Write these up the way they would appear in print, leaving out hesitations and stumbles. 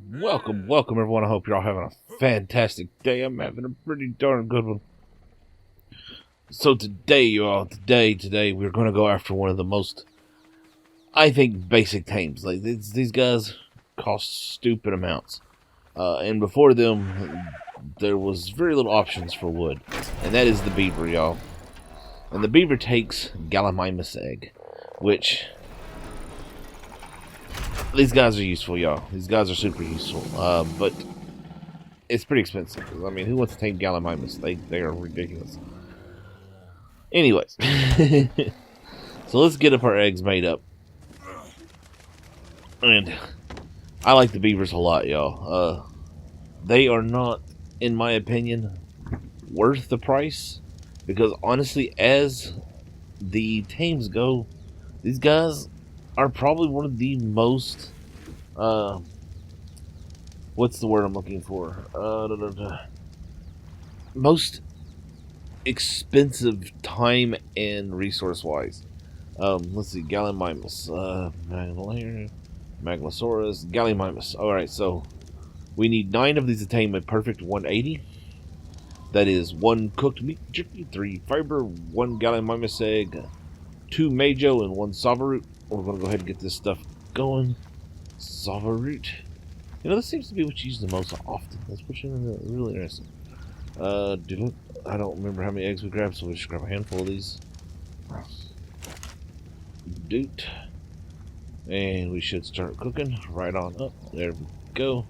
Welcome everyone. I hope you're all having a fantastic day. I'm having a pretty darn good one. So today, we're going to go after one of the most, I think, basic tames. Like, these guys cost stupid amounts. And before them, there was very little options for wood. And that is the beaver, y'all. And the beaver takes Gallimimus egg, which... these guys are useful, y'all. These guys are super useful. But it's pretty expensive. I mean, who wants to take Gallimimus? They are ridiculous. Anyways. So let's get up our eggs made up. And I like the beavers a lot, y'all. They are not, in my opinion, worth the price. Because honestly, as the tames go, these guys are probably one of the most, what's the word I'm looking for? Most expensive time and resource-wise. Let's see, Gallimimus, Maglosaurus, Gallimimus. Alright, so we need 9 of these to tame a perfect 180. That is 1 cooked meat jerky, 3 fiber, 1 Gallimimus egg, 2 Majo, and 1 Savaroot. We're going to go ahead and get this stuff going. Savaroot. You know, this seems to be what you use the most often. That's really interesting. I don't remember how many eggs we grabbed, so we'll just grab a handful of these. Doot. And we should start cooking right on up. There we go.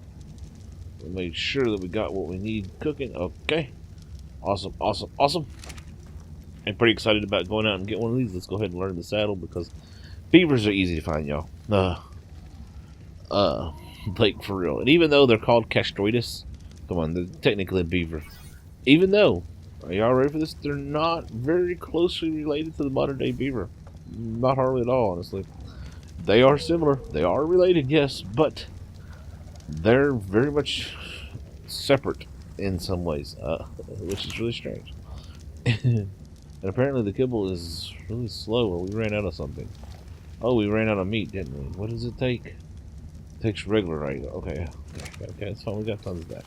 We'll make sure that we got what we need cooking. Okay. Awesome. I'm pretty excited about going out and get one of these. Let's go ahead and learn the saddle because beavers are easy to find, y'all. Like for real. And even though they're called Castoroides, come on, they're technically a beaver. Even though, are y'all ready for this? They're not very closely related to the modern day beaver. Not hardly at all, honestly. They are similar. They are related, yes, but they're very much separate in some ways, which is really strange. And apparently the kibble is really slow, or we ran out of something. Oh, we ran out of meat, didn't we? What does it take? It takes regular, right? Okay, that's fine. We got tons of that.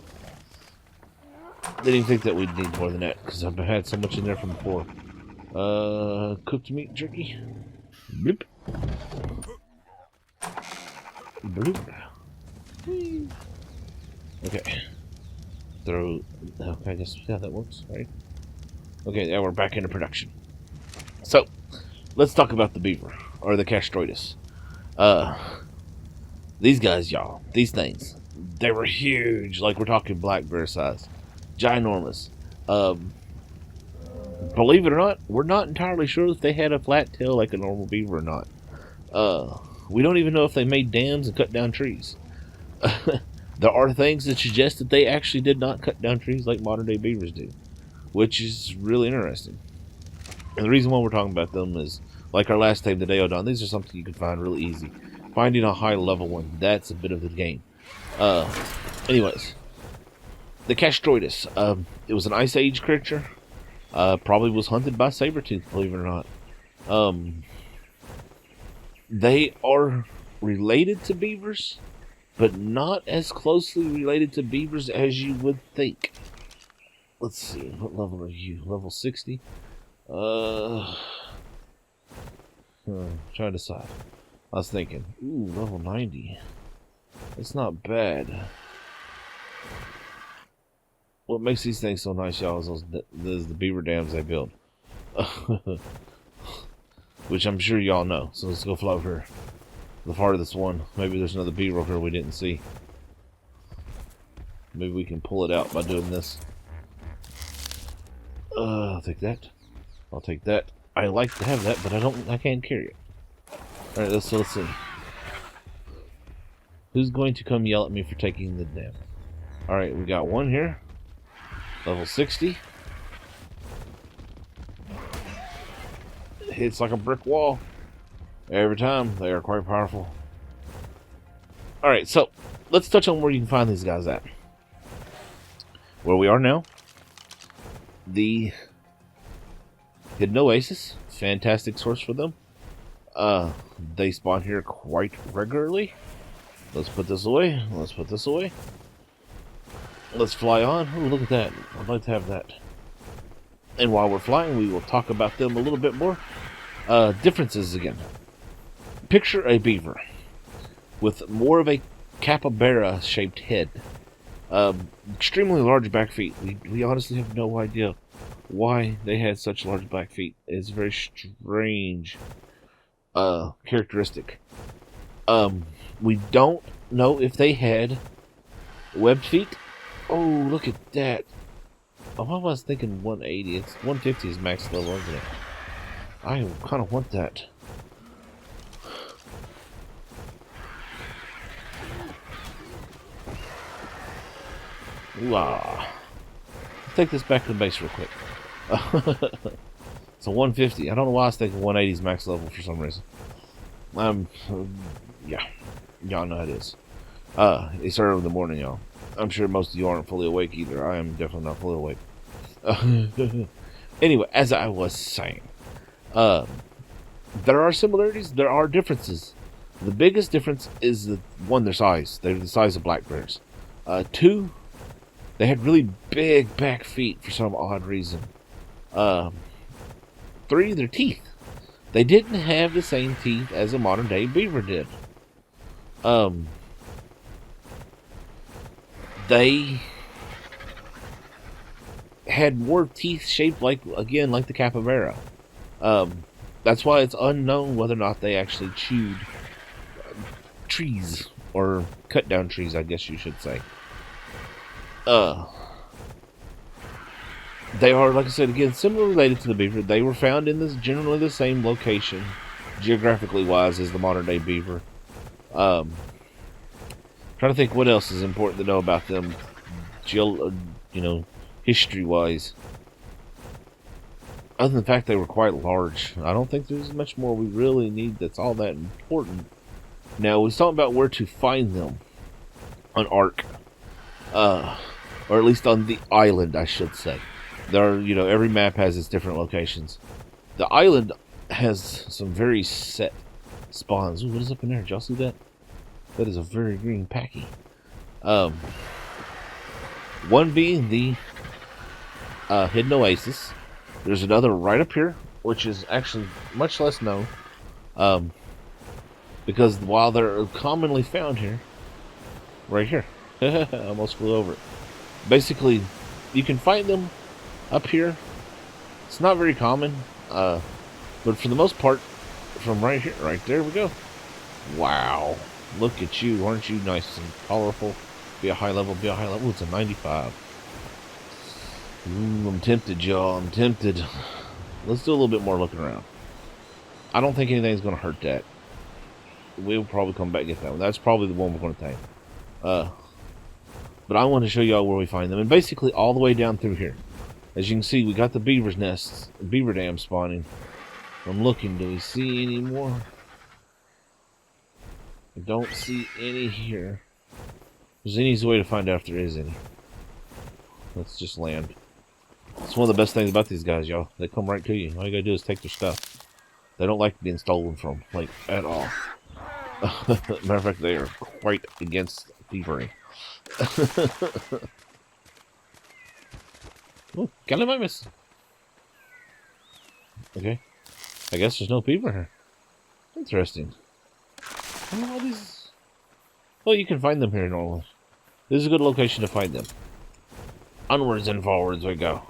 Didn't think that we'd need more than that, because I've had so much in there from before. Cooked meat jerky. Bloop. Bloop. Okay. Okay, I guess, yeah, that works, right? Okay, now we're back into production. So, let's talk about the beaver, or the Castoroides. These guys, y'all, these things, they were huge, like we're talking black bear size. Ginormous. Believe it or not, we're not entirely sure if they had a flat tail like a normal beaver or not. We don't even know if they made dams and cut down trees. There are things that suggest that they actually did not cut down trees like modern day beavers do, which is really interesting. And the reason why we're talking about them is, like our last time, the Deodon, these are something you can find really easy. Finding a high level one, that's a bit of the game. Anyways, the Castoroides, it was an Ice Age creature. Probably was hunted by Sabertooth, believe it or not. They are related to beavers, but not as closely related to beavers as you would think. Let's see, what level are you? Level 60? Trying to decide. I was thinking, ooh, level 90. That's not bad. What makes these things so nice, y'all, is the beaver dams they build. Which I'm sure y'all know. So let's go fly over here. The farthest one. Maybe there's another beaver over here we didn't see. Maybe we can pull it out by doing this. I'll take that. I'll take that. I like to have that, but I can't carry it. Alright, let's see. Who's going to come yell at me for taking the dam? Alright, we got one here. Level 60. It hits like a brick wall. Every time. They are quite powerful. Alright, so let's touch on where you can find these guys at. Where we are now. The Hidden Oasis. Fantastic source for them. They spawn here quite regularly. Let's put this away. Let's put this away. Let's fly on. Oh, look at that. I'd like to have that. And while we're flying, we will talk about them a little bit more. Differences again. Picture a beaver with more of a capybara-shaped head. Extremely large back feet. We honestly have no idea why they had such large back feet. It's a very strange characteristic. We don't know if they had webbed feet. Oh, look at that. Oh, I was thinking 180. It's 150 is max level, isn't it? I kind of want that. Ooh-ah. Let's take this back to the base real quick. It's a 150. I don't know why I was thinking 180 is max level for some reason. Yeah. Y'all know how it is. It's early in the morning, y'all. I'm sure most of you aren't fully awake either. I am definitely not fully awake. Anyway, as I was saying, there are similarities, there are differences. The biggest difference is their size. They're the size of black bears. 2, they had really big back feet for some odd reason. 3, their teeth. They didn't have the same teeth as a modern day beaver did. They had more teeth shaped like the capybara. That's why it's unknown whether or not they actually chewed trees or cut down trees, I guess you should say. They are, like I said again, similar related to the beaver. They were found in generally the same location, geographically wise, as the modern day beaver. Trying to think what else is important to know about them, history wise. Other than the fact they were quite large, I don't think there's much more we really need that's all that important. Now, we was talking about where to find them on Ark, or at least on the island, I should say. There are, every map has its different locations. The island has some very set spawns. Ooh, what is up in there? Did y'all see that? That is a very green packy. One being the Hidden Oasis. There's another right up here, which is actually much less known. Because while they're commonly found here, right here, I almost flew over it. Basically, you can find them up here. It's not very common, but for the most part, from right here, right there we go. Wow, look at you! Aren't you nice and colorful? Be a high level. Be a high level. It's a 95. I'm tempted, y'all. I'm tempted. Let's do a little bit more looking around. I don't think anything's going to hurt that. We'll probably come back and get that one. That's probably the one we're going to take. But I want to show y'all where we find them. And basically all the way down through here. As you can see, we got the beaver's nests, beaver dam spawning. I'm looking. Do we see any more? I don't see any here. There's an easy way to find out if there is any. Let's just land. It's one of the best things about these guys, y'all. They come right to you. All you gotta do is take their stuff. They don't like being stolen from, like, at all. Matter of fact, they are quite against thievery. Oh, Gallimimus! Okay. I guess there's no beaver here. Interesting. Oh, these... Well, you can find them here normally. This is a good location to find them. Onwards and forwards we go.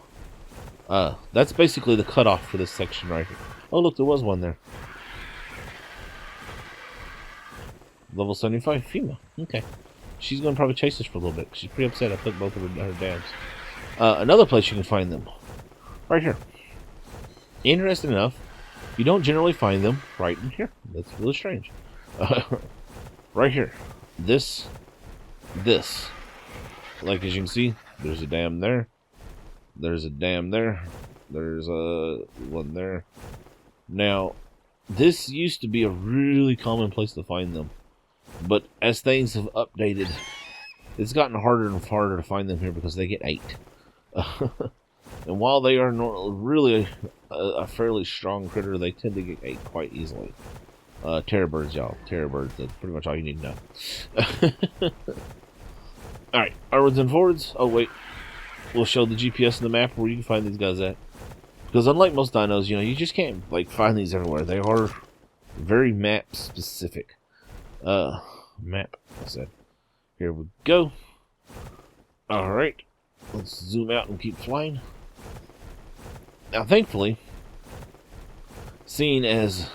That's basically the cutoff for this section right here. Oh, look, there was one there. Level 75 female. Okay. She's going to probably chase us for a little bit. She's pretty upset I took both of her dams. Another place you can find them. Right here. Interesting enough, you don't generally find them right in here. That's really strange. Right here. This. Like, as you can see, there's a dam there. There's a dam there. There's a one there. Now, this used to be a really common place to find them. But as things have updated, it's gotten harder and harder to find them here because they get ate. And while they are really a fairly strong critter, they tend to get ate quite easily. Terror birds, y'all. Terror birds. That's pretty much all you need to know. Alright, onwards and forwards. Oh, wait. We'll show the GPS and the map where you can find these guys at. Because unlike most dinos, you know, you just can't, like, find these everywhere. They are very map specific. Map, I said. Here we go. Alright. Let's zoom out and keep flying. Now, thankfully, seeing as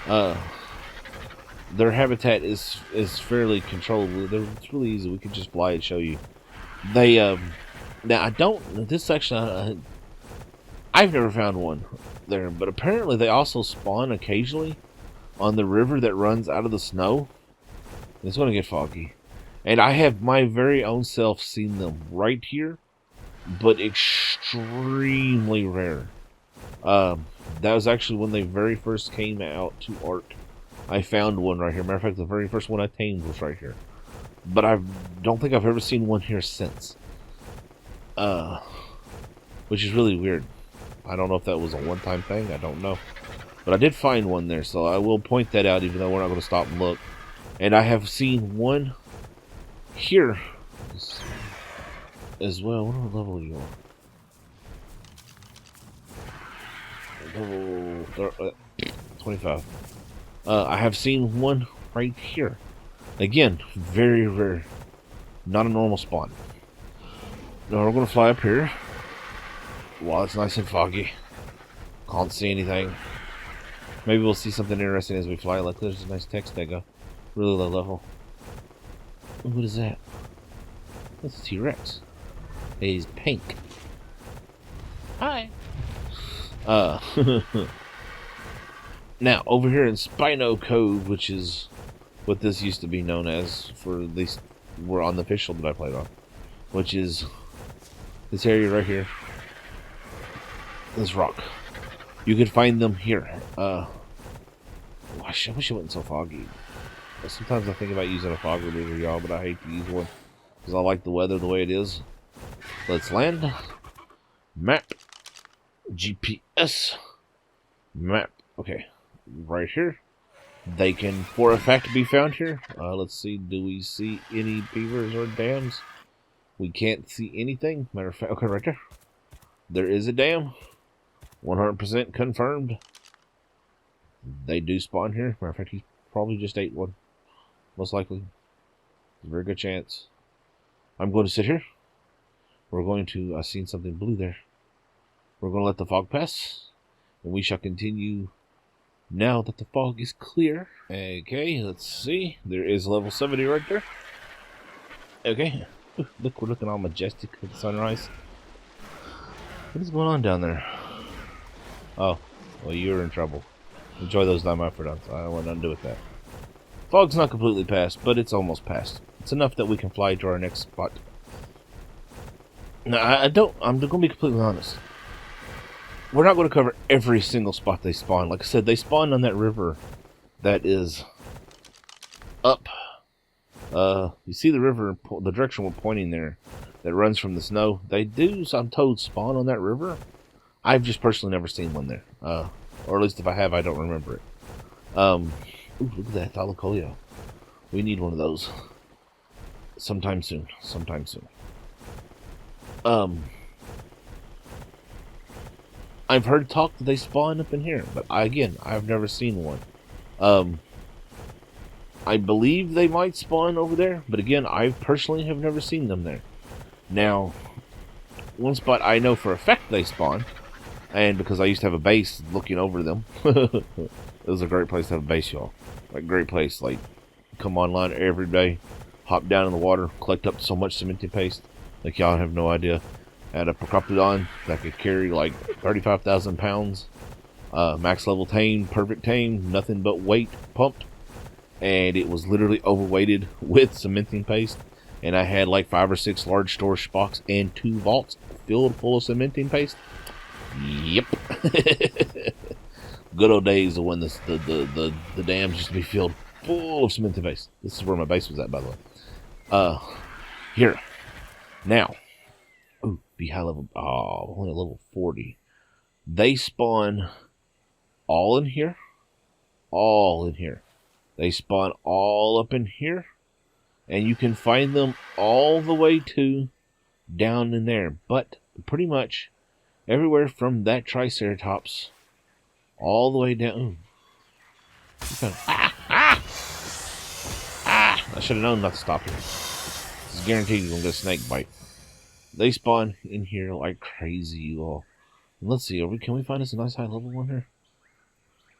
their habitat is fairly controlled, it's really easy. We can just fly and show you. They now I don't. This section I've never found one there, but apparently they also spawn occasionally on the river that runs out of the snow. It's going to get foggy, and I have my very own self seen them right here, but extremely rare. That was actually when they very first came out to art. I found one right here. Matter of fact, the very first one I tamed was right here. But I don't think I've ever seen one here since. Which is really weird. I don't know if that was a one-time thing. I don't know. But I did find one there, so I will point that out, even though we're not going to stop and look. And I have seen one here as well. What level are you on? Level 25. I have seen one right here. Again, very rare. Not a normal spawn. Now we're going to fly up here. While it's nice and foggy. Can't see anything. Maybe we'll see something interesting as we fly. Like there's a nice text there. Really low level. What is that? That's a T-Rex. He's pink. Hi. Now, over here in Spino Cove, which is what this used to be known as, for at least we're on the official that I played on, which is this area right here, this rock. You could find them here. I wish it wasn't so foggy. Sometimes I think about using a fog remover, y'all, but I hate to use one because I like the weather the way it is. Let's land. Map. GPS. Map. Okay. Right here. They can, for a fact, be found here. Let's see. Do we see any beavers or dams? We can't see anything. Matter of fact, okay, right there. There is a dam. 100% confirmed. They do spawn here. Matter of fact, he probably just ate one. Most likely. There's a very good chance. I'm going to sit here. We're going to... I've seen something blue there. We're going to let the fog pass. And we shall continue now that the fog is clear. Okay, let's see. There is level 70 right there. Okay. Look, we're looking all majestic with the sunrise. What is going on down there? Oh, well, you're in trouble. Enjoy those Dimorphodons. I don't want nothing to do with that. Fog's not completely past, but it's almost past. It's enough that we can fly to our next spot. Now, I'm going to be completely honest. We're not going to cover every single spot they spawn. Like I said, they spawn on that river that is up. You see the river, the direction we're pointing there, that runs from the snow. They do, I'm told, spawn on that river. I've just personally never seen one there. Or at least if I have, I don't remember it. Ooh, look at that Thalacolio. We need one of those. Sometime soon. Sometime soon. I've heard talk that they spawn up in here, but I've never seen one. I believe they might spawn over there, but again, I personally have never seen them there. Now, one spot I know for a fact they spawn, and because I used to have a base looking over them, it was a great place to have a base, y'all. Like, great place, like, come online every day, hop down in the water, collect up so much cementing paste, like y'all have no idea. I had a Procoptodon that could carry like 35,000 pounds, max level tame, perfect tame, nothing but weight pumped, and it was literally overweighted with cementing paste, and I had like 5 or 6 large storage boxes and 2 vaults filled full of cementing paste. Yep. Good old days of when the dams used to be filled full of cementing paste. This is where my base was at, by the way. Here. Now. Ooh, be high level. Oh, only level 40. They spawn all in here. all in here. They spawn all up in here. And you can find them all the way to down in there. But pretty much everywhere from that Triceratops all the way down. I should have known not to stop here. This is guaranteed you're going to get a snake bite. They spawn in here like crazy, you all. And let's see, can we find us a nice high level one here?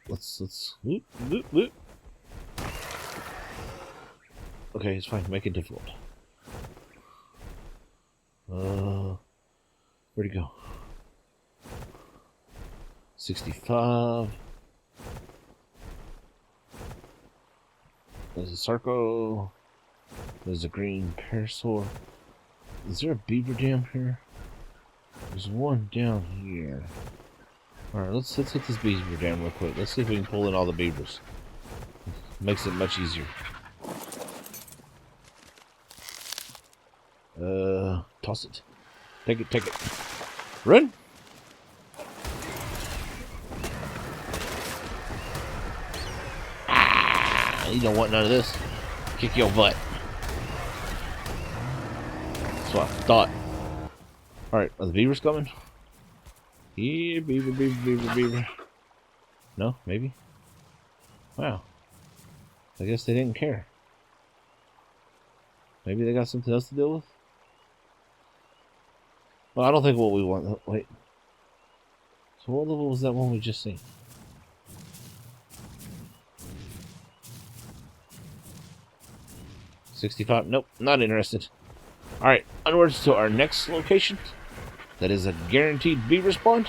Let's whoop, whoop, whoop. Okay, it's fine. Make it difficult. Where'd he go? 65. There's a circle. There's a green parasaur. Is there a beaver dam here? There's one down here. Alright, let's hit this beaver dam real quick. Let's see if we can pull in all the beavers. Makes it much easier. Toss it. Take it, take it. Run! Ah, you don't want none of this. Kick your butt. That's what I thought. Alright, are the beavers coming? Here, beaver, beaver, beaver, beaver. No? Maybe? Wow. I guess they didn't care. Maybe they got something else to deal with? Well, I don't think what we want. Wait. So what level was that one we just seen? $65? Nope, not interested. Alright, onwards to our next location. That is a guaranteed beaver spawn.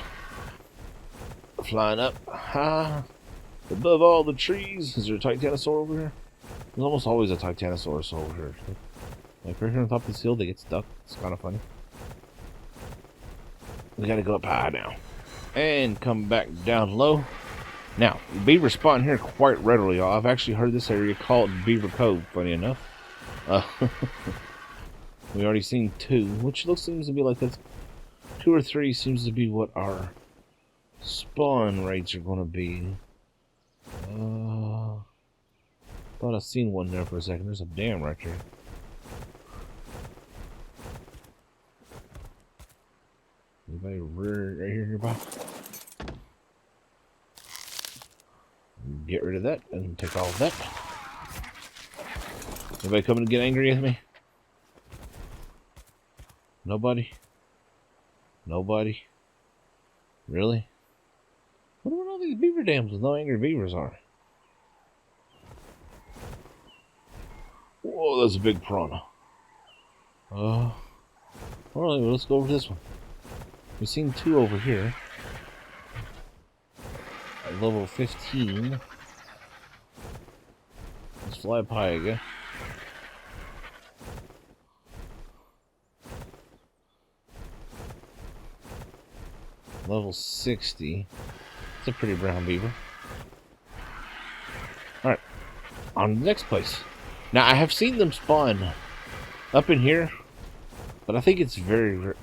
Flying up high above all the trees. Is there a Titanosaur over here? There's almost always a Titanosaurus over here. Like right here on top of this hill, they get stuck. It's kind of funny. We gotta go up high now. And come back down low. Now, beaver spawn here quite readily. I've actually heard this area called Beaver Cove, funny enough. We already seen 2, which seems to be like that's 2 or 3 seems to be what our spawn rates are going to be. Thought I seen one there for a second. There's a dam right there. Anybody right here nearby? Get rid of that and take all of that. Anybody coming to get angry at me? Nobody? Nobody? Really? What are all these beaver dams with no angry beavers are? Whoa, that's a big piranha. Alright, well, let's go over this one. We've seen 2 over here. At level 15. Let's fly up high again. Level 60. It's a pretty brown beaver. Alright. On to the next place. Now, I have seen them spawn up in here, but I think it's very rare.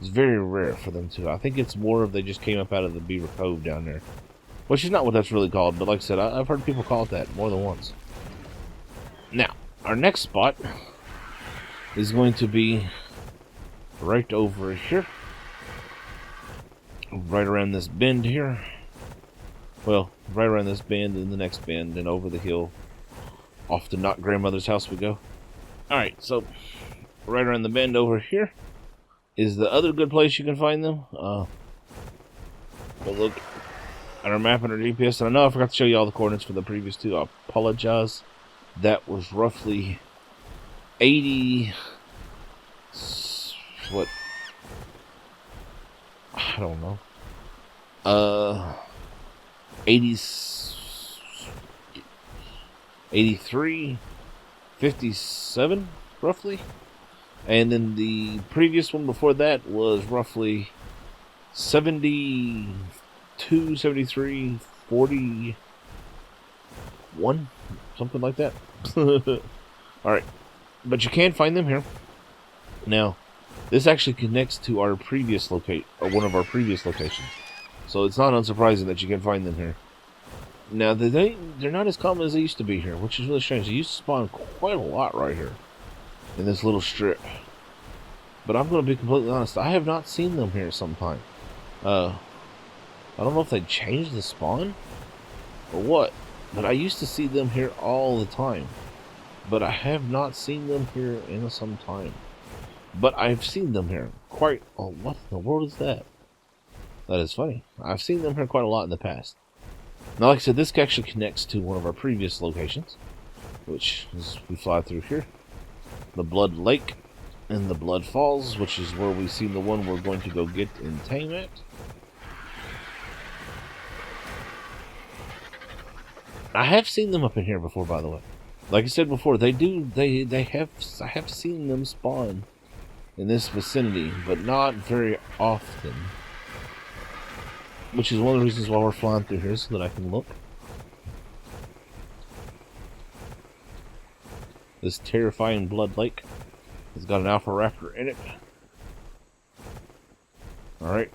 It's very rare for them to. I think it's more of they just came up out of the Beaver Cove down there. Which is not what that's really called, but like I said, I've heard people call it that more than once. Now, our next spot is going to be right over here. Right around this bend here. Well, right around this bend and the next bend and over the hill. Off to Not Grandmother's house we go. Alright, so right around the bend over here is the other good place you can find them. We'll look at our map and our GPS. And I know I forgot to show you all the coordinates for the previous 2. I apologize. That was roughly 80... What? I don't know. 83, 57, roughly. And then the previous one before that was roughly 72, 73, 41, something like that. Alright, but you can find them here. Now, this actually connects to our previous locate, or one of our previous locations. So it's not unsurprising that you can find them here. Now, they're not as common as they used to be here, which is really strange. They used to spawn quite a lot right here in this little strip. But I'm going to be completely honest, I have not seen them here sometime. I don't know if they changed the spawn or what, but I used to see them here all the time. But I have not seen them here in some time. But I've seen them here quite... Oh, what in the world is that? That is funny. I've seen them here quite a lot in the past. Now, like I said, this actually connects to one of our previous locations, which is we fly through here. The Blood Lake and the Blood Falls, which is where we see the one we're going to go get in Tame at. I have seen them up in here before, by the way. Like I said before, I have seen them spawn in this vicinity, but not very often. Which is one of the reasons why we're flying through here, so that I can look. This terrifying Blood Lake has got an Alpha Raptor in it. Alright.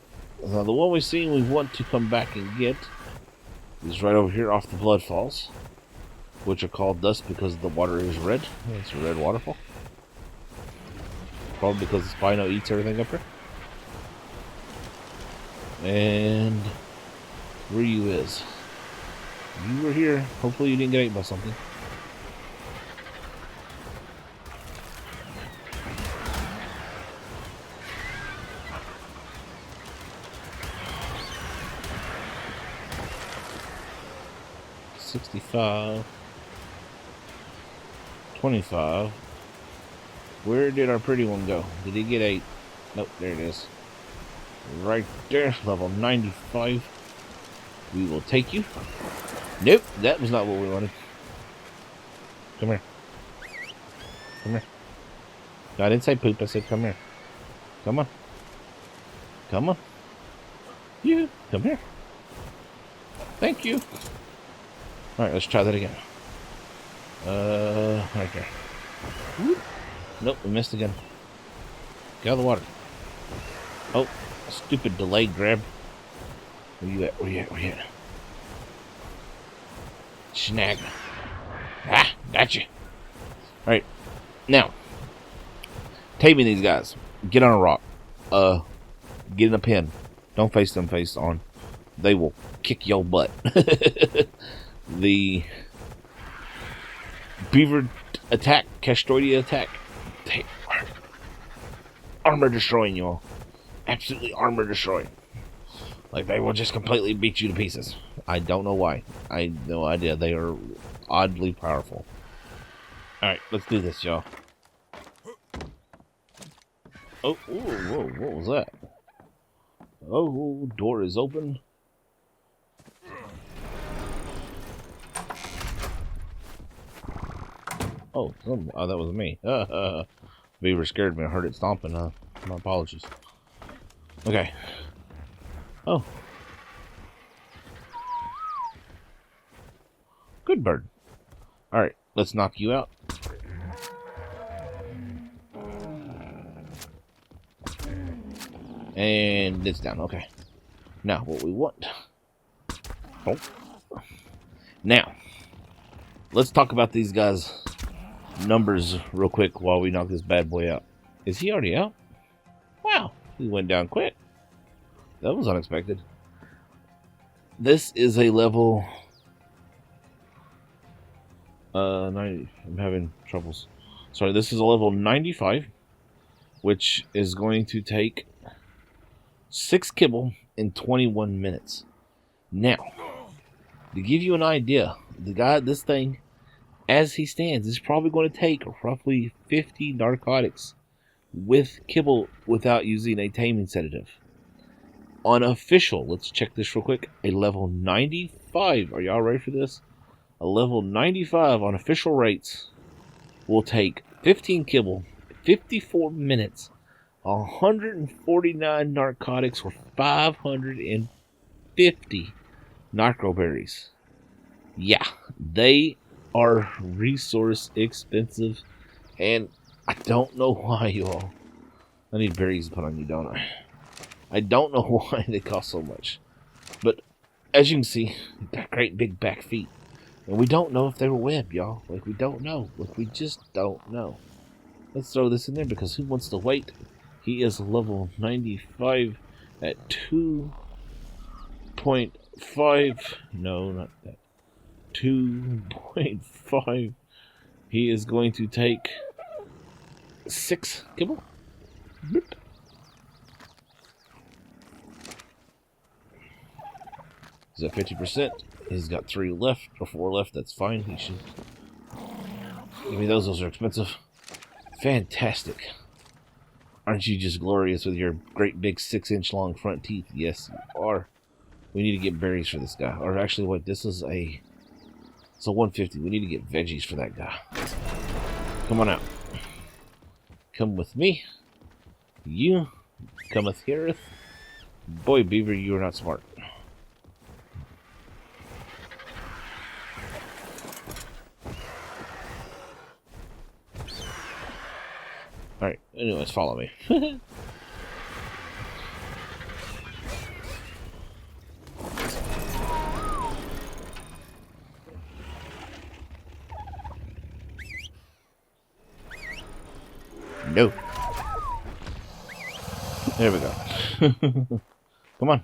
Now the one we see we want to come back and get is right over here off the Blood Falls, which are called thus because the water is red. It's a red waterfall. Probably because the Spino eats everything up here. And Ryu is. You were here. Hopefully you didn't get ate by something. $65. $25. Where did our pretty one go? Did he get ate? Nope, there it is. Right there, level 95. We will take you. Nope, that was not what we wanted. Come here. Come here. No, I didn't say poop, I said come here. Come on. Come on. You, come here. Thank you. Alright, let's try that again. Right there. Whoop. Nope, we missed again. Get out of the water. Oh. Stupid delayed grab. Where you at? Where you at? Where you at? Snag. Ah, gotcha. Alright. Now. Taming these guys. Get on a rock. Get in a pen. Don't face them face on. They will kick your butt. The beaver attack, Castoroides attack. They are armor destroying you all. Absolutely armor destroying. Like they will just completely beat you to pieces. I don't know why. I have no idea. They are oddly powerful. Alright, let's do this, y'all. Oh, ooh, whoa, what was that? Oh, door is open. Oh, that was me. Beaver scared me. I heard it stomping. My apologies. Okay. Oh. Good bird. Alright, let's knock you out. And it's down. Okay. Now, what we want. Oh. Now, let's talk about these guys' numbers real quick while we knock this bad boy out. Is he already out? Wow. He went down quick. That was unexpected. This is a level 90. I'm having troubles. Sorry, this is a level 95, which is going to take 6 kibble in 21 minutes. Now, to give you an idea, this thing, as he stands, is probably going to take roughly 50 narcotics with kibble without using a taming sedative. On official, let's check this real quick, a level 95, are y'all ready for this? A level 95 on official rates will take 15 kibble, 54 minutes, 149 narcotics, or 550 narcoberries. Yeah, they are resource expensive, and I don't know why, y'all. I need berries to put on you, don't I? I don't know why they cost so much. But As you can see, got great big back feet. And we don't know if they were webbed, y'all. Like, we don't know. Like, we just don't know. Let's throw this in there because who wants to wait? He is level 95 at 2.5. No, not that. 2.5. He is going to take 6 kibble. Boop. He's at 50%. He's got 3 left, or 4 left. That's fine. He should. Give me those. Those are expensive. Fantastic. Aren't you just glorious with your great big 6-inch long front teeth? Yes, you are. We need to get berries for this guy. Or actually, what? This is a... It's a 150. We need to get veggies for that guy. Come on out. Come with me. You cometh hereth. Boy, Beaver, you are not smart. Alright, anyways, follow me. No. There we go. Come on.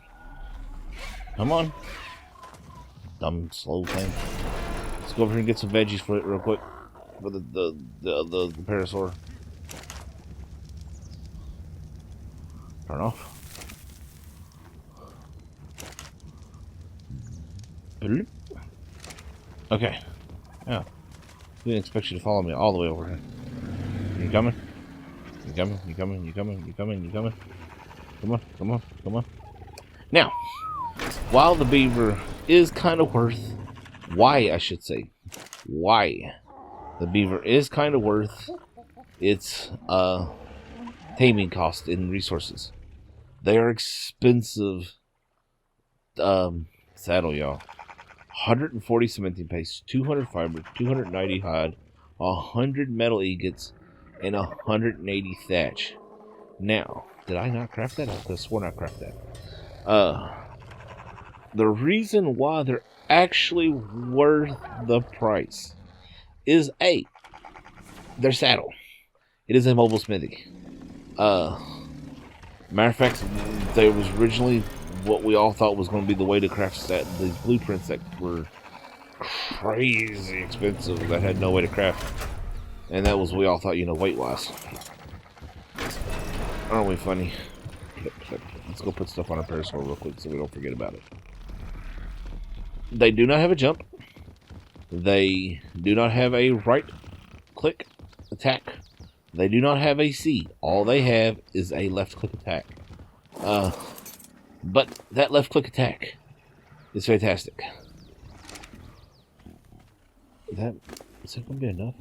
Come on. Dumb, slow thing. Let's go over here and get some veggies for it real quick. For the parasaur. Turn off. Okay. Yeah. Didn't expect you to follow me all the way over here. You coming? You coming? You coming? You coming? You coming? You coming? Come on! Come on! Come on! Now, while the beaver is kind of worth, why the beaver is kind of worth its taming cost in resources. They are expensive saddle, y'all. 140 cementing paste, 200 fiber, 290 hide, 100 metal ingots, and 180 thatch. Now, did I not craft that? I could have sworn I crafted that. The reason why they're actually worth the price is A, their saddle. It is a mobile smithy. Matter of fact, there was originally what we all thought was going to be the way to craft these blueprints that were crazy expensive, that had no way to craft. And that was what we all thought, weight-wise. Aren't we funny? Let's go put stuff on our parasaur real quick so we don't forget about it. They do not have a jump. They do not have a right-click attack. They do not have a C. All they have is a left-click attack. But that left-click attack is fantastic. Is that going to be enough?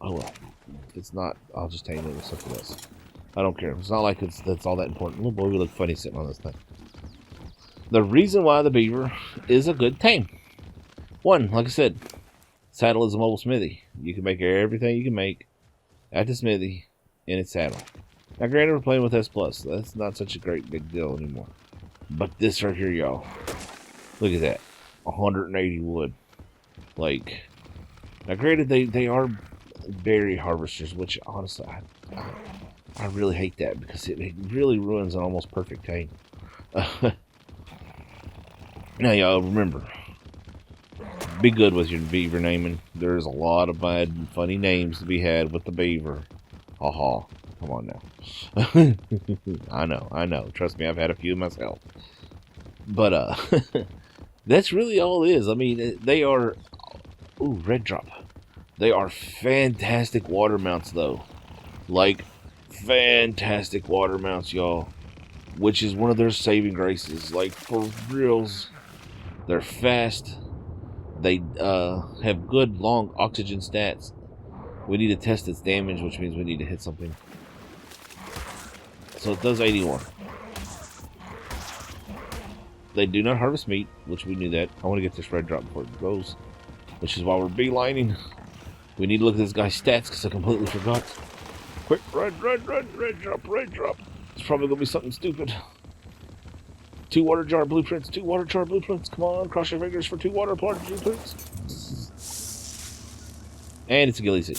Oh well. If it's not, I'll just tame it with something else. I don't care. It's not like that's all that important. Oh boy, we look funny sitting on this thing. The reason why the beaver is a good tame. One, like I said, saddle is a mobile smithy. You can make everything you can make at the smithy in its saddle. Now granted, we're playing with S+. That's not such a great big deal anymore. But this right here, y'all. Look at that. 180 wood. Like, now granted, they are berry harvesters, which honestly, I really hate that because it really ruins an almost perfect tame. Now, y'all, remember, be good with your beaver naming. There's a lot of bad and funny names to be had with the beaver. Haha. Come on now. I know. Trust me, I've had a few myself. But, that's really all it is. I mean, they are... Ooh, red drop. They are fantastic water mounts, though. Like, fantastic water mounts, y'all. Which is one of their saving graces. Like, for reals. They're fast. They have good, long oxygen stats. We need to test its damage, which means we need to hit something. So it does 81. They do not harvest meat, which we knew that. I want to get this red drop before it goes. Which is why we're beelining. We need to look at this guy's stats, because I completely forgot. Quick, red drop. It's probably going to be something stupid. 2 water jar blueprints. 2 water jar blueprints. Come on, cross your fingers for 2 water jar blueprints. And it's a ghillie suit.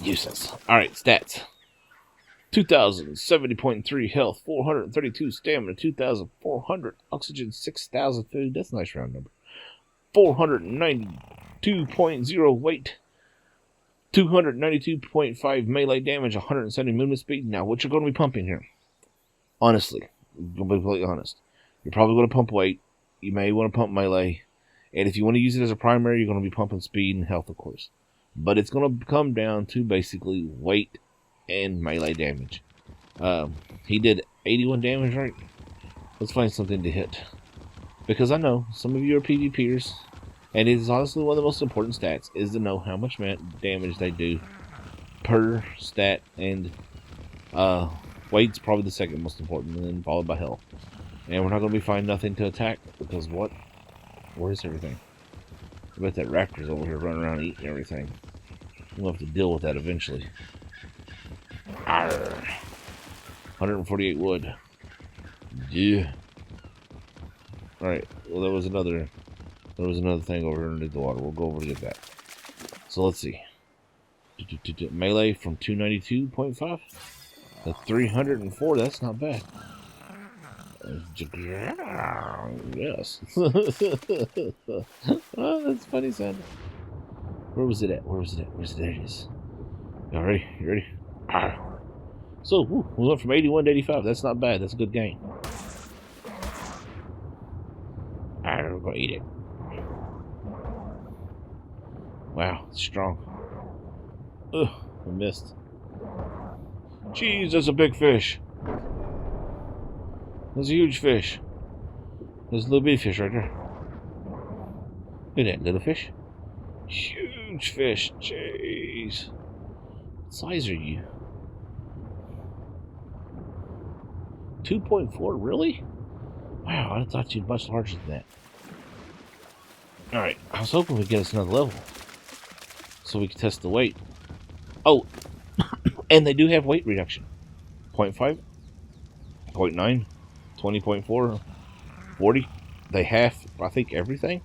Useless. Alright, stats. 2,070.3 health, 432 stamina, 2,400 oxygen, 6,000 food. That's a nice round number. 492.0 weight, 292.5 melee damage, 170 movement speed. Now, what you're going to be pumping here, honestly, I'm going to be completely honest, you're probably going to pump weight. You may want to pump melee. And if you want to use it as a primary, you're going to be pumping speed and health, of course. But it's going to come down to basically weight and melee damage. He did 81 damage, right? Let's find something to hit. Because I know some of you are PvPers, and it is honestly one of the most important stats, is to know how much damage they do per stat, and weight's probably the second most important, and then followed by health. And we're not going to be finding nothing to attack, because what? Where's everything? I bet that raptor's over here running around eating everything. We'll have to deal with that eventually. Arr. 148 wood. Yeah. Alright, well there was another thing over underneath the water. We'll go over to get that. So let's see. Melee from 292.5 to 304, that's not bad. Yes. Oh, that's funny sound. Where was it at? There it is. Y'all ready? You ready? Ah. So, we went from 81 to 85. That's not bad. That's a good gain. Alright, we're gonna eat it. Wow, it's strong. Ugh, I missed. Jeez, that's a big fish. There's a huge fish. There's a little bitty fish right there. Look at that little fish. Huge fish. Jeez. What size are you? 2.4? Really? Wow, I thought you'd be much larger than that. Alright, I was hoping we'd get us another level, so we could test the weight. Oh, and they do have weight reduction. 0.5, 0.9, 20.4, 40. They have, I think, everything.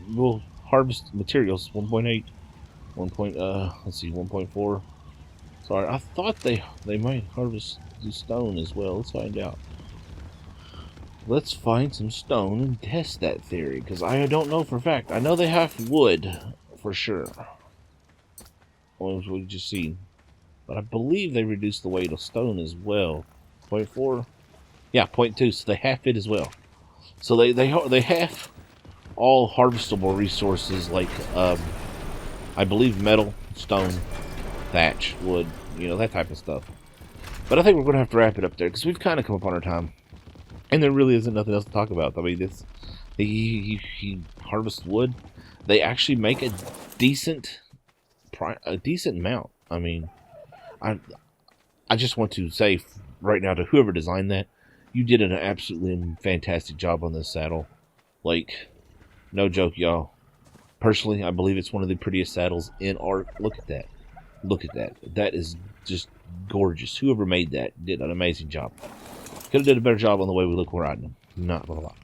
We'll harvest materials. 1.8, 1.4. Sorry, I thought they might harvest the stone as well. Let's find out. Let's find some stone and test that theory, because I don't know for a fact. I know they have wood for sure. Well, we just seen, but I believe they reduced the weight of stone as well. 0.4, yeah, 0.2. So they have it as well. So they have all harvestable resources like I believe metal, stone, thatch, wood, you know, that type of stuff. But I think we're going to have to wrap it up there, because we've kind of come up on our time. And there really isn't nothing else to talk about. I mean, he harvests wood. They actually make a decent mount. I mean, I just want to say right now to whoever designed that, you did an absolutely fantastic job on this saddle. Like, no joke, y'all. Personally, I believe it's one of the prettiest saddles in art. Look at that. Look at that. That is just gorgeous. Whoever made that did an amazing job. Could have did a better job on the way we look riding them. Not a lot.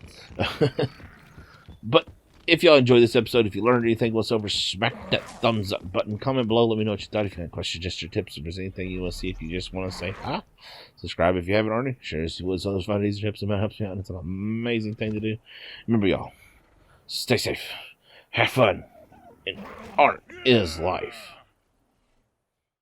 But if y'all enjoyed this episode, if you learned anything whatsoever, smack that thumbs up button. Comment below. Let me know what you thought. If you have questions, just your tips. If there's anything you want to see, if you just want to say hi. Subscribe if you haven't already. Share this with others. Find these tips. It helps me out. And it's an amazing thing to do. Remember, y'all, stay safe. Have fun. And art is life.